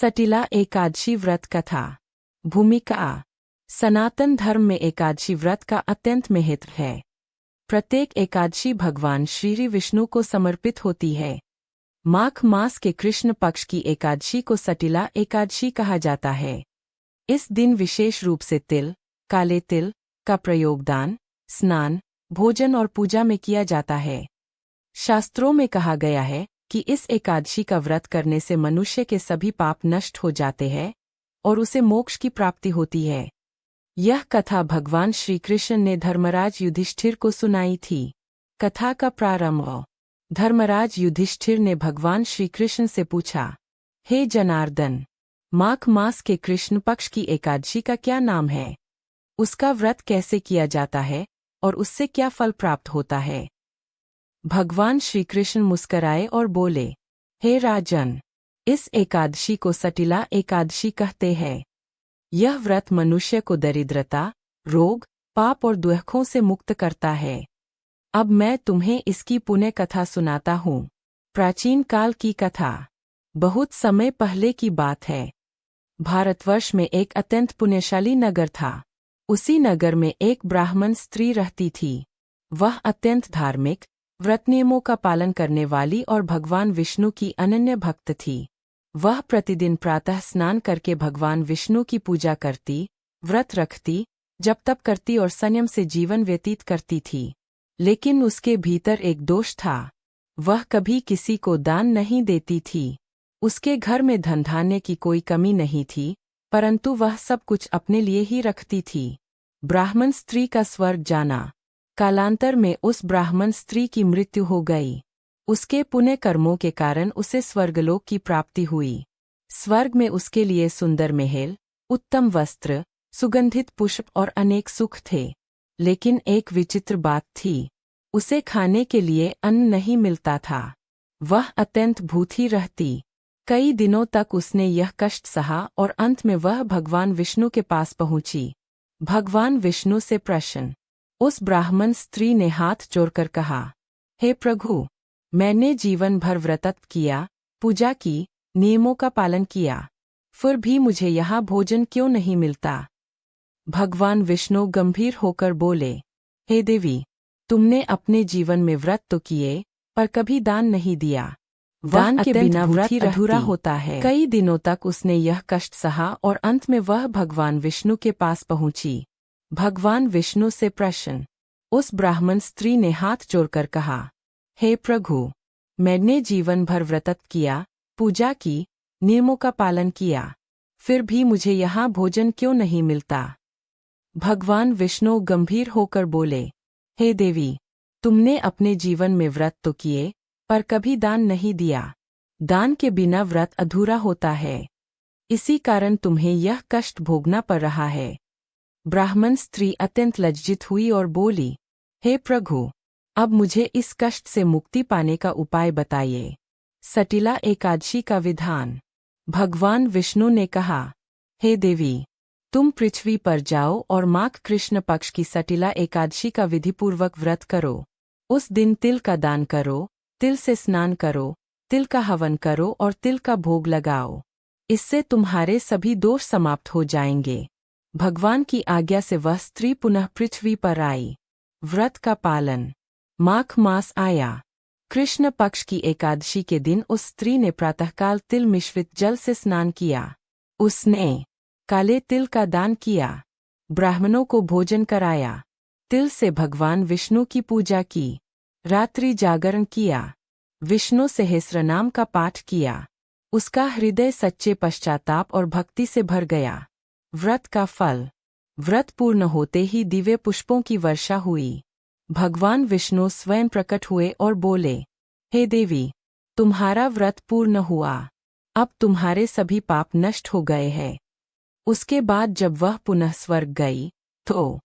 सटिला एकादशी व्रत कथा। भूमिका। सनातन धर्म में एकादशी व्रत का अत्यंत महत्व है। प्रत्येक एकादशी भगवान श्री विष्णु को समर्पित होती है। माघ मास के कृष्ण पक्ष की एकादशी को सटिला एकादशी कहा जाता है। इस दिन विशेष रूप से तिल, काले तिल का प्रयोग दान, स्नान, भोजन और पूजा में किया जाता है। शास्त्रों में कहा गया है कि इस एकादशी का व्रत करने से मनुष्य के सभी पाप नष्ट हो जाते हैं और उसे मोक्ष की प्राप्ति होती है। यह कथा भगवान श्री कृष्ण ने धर्मराज युधिष्ठिर को सुनाई थी। कथा का प्रारंभ। धर्मराज युधिष्ठिर ने भगवान श्री कृष्ण से पूछा, हे जनार्दन, माघ मास के कृष्ण पक्ष की एकादशी का क्या नाम है? उसका व्रत कैसे किया जाता है और उससे क्या फल प्राप्त होता है? भगवान श्री कृष्ण मुस्कराए और बोले, हे राजन, इस एकादशी को सटिला एकादशी कहते हैं। यह व्रत मनुष्य को दरिद्रता, रोग, पाप और दुखों से मुक्त करता है। अब मैं तुम्हें इसकी पुण्य कथा सुनाता हूँ। प्राचीन काल की कथा। बहुत समय पहले की बात है। भारतवर्ष में एक अत्यंत पुण्यशाली नगर था। उसी नगर में एक ब्राह्मण स्त्री रहती थी। वह अत्यंत धार्मिक, व्रत नियमों का पालन करने वाली और भगवान विष्णु की अनन्य भक्त थी। वह प्रतिदिन प्रातः स्नान करके भगवान विष्णु की पूजा करती, व्रत रखती, जप तप करती और संयम से जीवन व्यतीत करती थी। लेकिन उसके भीतर एक दोष था। वह कभी किसी को दान नहीं देती थी। उसके घर में धन धान्य की कोई कमी नहीं थी, परंतु वह सब कुछ अपने लिए ही रखती थी। ब्राह्मण स्त्री का स्वर्ग जाना। कालांतर में उस ब्राह्मण स्त्री की मृत्यु हो गई। उसके पुण्य कर्मों के कारण उसे स्वर्गलोक की प्राप्ति हुई। स्वर्ग में उसके लिए सुंदर महल, उत्तम वस्त्र, सुगंधित पुष्प और अनेक सुख थे। लेकिन एक विचित्र बात थी, उसे खाने के लिए अन्न नहीं मिलता था। वह अत्यंत भूखी रहती। कई दिनों तक उसने यह कष्ट सहा और अंत में वह भगवान विष्णु के पास पहुंची। भगवान विष्णु से प्रसन्न उस ब्राह्मण स्त्री ने हाथ जोड़कर कहा, हे प्रभु, मैंने जीवन भर व्रत किया, पूजा की, नियमों का पालन किया, फिर भी मुझे यहाँ भोजन क्यों नहीं मिलता? भगवान विष्णु गंभीर होकर बोले, हे देवी, तुमने अपने जीवन में व्रत तो किए, पर कभी दान नहीं दिया। दान के बिना व्रत अधूरा होता है। कई दिनों तक उसने यह कष्ट सहा और अंत में वह भगवान विष्णु के पास पहुंची। भगवान विष्णु से प्रसन्न उस ब्राह्मण स्त्री ने हाथ जोड़कर कहा, हे प्रभु, मैंने जीवन भर व्रत किया, पूजा की, नियमों का पालन किया, फिर भी मुझे यहाँ भोजन क्यों नहीं मिलता? भगवान विष्णु गंभीर होकर बोले, हे देवी, तुमने अपने जीवन में व्रत तो किए, पर कभी दान नहीं दिया। दान के बिना व्रत अधूरा होता है। इसी कारण तुम्हें यह कष्ट भोगना पड़ रहा है। ब्राह्मण स्त्री अत्यंत लज्जित हुई और बोली, हे प्रभु, अब मुझे इस कष्ट से मुक्ति पाने का उपाय बताइए। सटिला एकादशी का विधान। भगवान विष्णु ने कहा, हे देवी, तुम पृथ्वी पर जाओ और माघ कृष्ण पक्ष की सटिला एकादशी का विधिपूर्वक व्रत करो। उस दिन तिल का दान करो, तिल से स्नान करो, तिल का हवन करो और तिल का भोग लगाओ। इससे तुम्हारे सभी दोष समाप्त हो जाएंगे। भगवान की आज्ञा से वह स्त्री पुनः पृथ्वी पर आई। व्रत का पालन। माघ मास आया। कृष्ण पक्ष की एकादशी के दिन उस स्त्री ने प्रातःकाल तिल मिश्रित जल से स्नान किया। उसने काले तिल का दान किया, ब्राह्मणों को भोजन कराया, तिल से भगवान विष्णु की पूजा की, रात्रि जागरण किया, विष्णु सहस्रनाम का पाठ किया। उसका हृदय सच्चे पश्चाताप और भक्ति से भर गया। व्रत का फल। व्रत पूर्ण होते ही दिव्य पुष्पों की वर्षा हुई। भगवान विष्णु स्वयं प्रकट हुए और बोले, हे देवी, तुम्हारा व्रत पूर्ण हुआ। अब तुम्हारे सभी पाप नष्ट हो गए हैं। उसके बाद जब वह पुनः स्वर्ग गई, तो